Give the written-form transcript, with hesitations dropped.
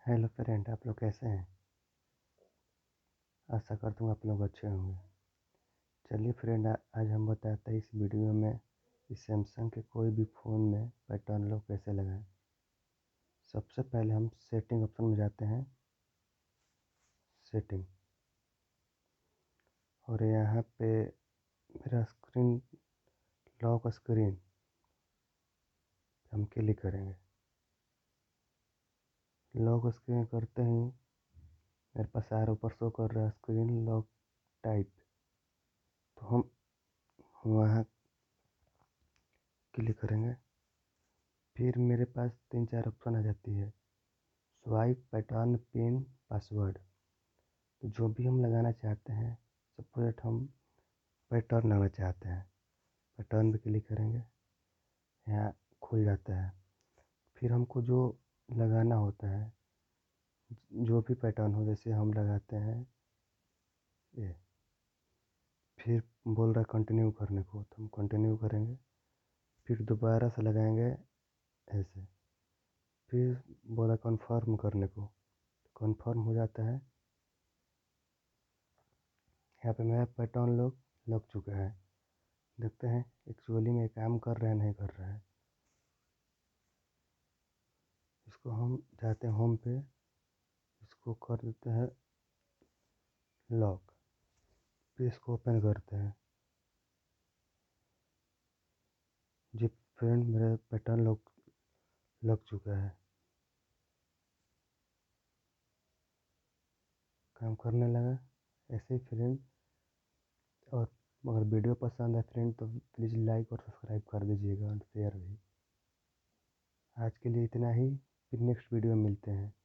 Hello friend, आप लोग कैसे हैं। आशा करता हूँ आप लोग अच्छे होंगे। चलिए फ्रेंड, आज हम बताते हैं इस वीडियो में कि सैमसंग के कोई भी फ़ोन में पैटर्न लॉक कैसे लगाएं। सबसे पहले हम सेटिंग ऑप्शन में जाते हैं, सेटिंग, और यहाँ पे मेरा स्क्रीन लॉक स्क्रीन हम क्लिक करेंगे। लॉक स्क्रीन करते ही मेरे पास आर ऊपर शो कर रहा है स्क्रीन लॉक टाइप, तो हम वहाँ क्लिक करेंगे। फिर मेरे पास 3-4 ऑप्शन आ जाती है, स्वाइप, पैटर्न, पिन, पासवर्ड। तो जो भी हम लगाना चाहते हैं, सपोज हम पैटर्न लगाना चाहते हैं, पैटर्न पे क्लिक करेंगे, यहाँ खुल जाता है। फिर हमको जो लगाना होता है, जो भी पैटर्न हो, जैसे हम लगाते हैं ये, फिर बोल रहा है कंटिन्यू करने को, तो हम कंटिन्यू करेंगे। फिर दोबारा से लगाएंगे ऐसे, फिर बोला कन्फर्म करने को, तो कन्फर्म हो जाता है। यहाँ पे मेरा पैटर्न लग चुका है। देखते हैं एक्चुअली में काम कर रहा है नहीं कर रहा है। इसको हम जाते हैं होम पे, इसको कर देते हैं लॉक, फिर इसको ओपन करते हैं। जी फ्रेंड, मेरा पैटर्न लग चुका है, काम करने लगा ऐसे ही फ्रेंड। और अगर वीडियो पसंद है फ्रेंड तो प्लीज़ लाइक और सब्सक्राइब कर दीजिएगा और शेयर भी। आज के लिए इतना ही, फिर नेक्स्ट वीडियो में मिलते हैं।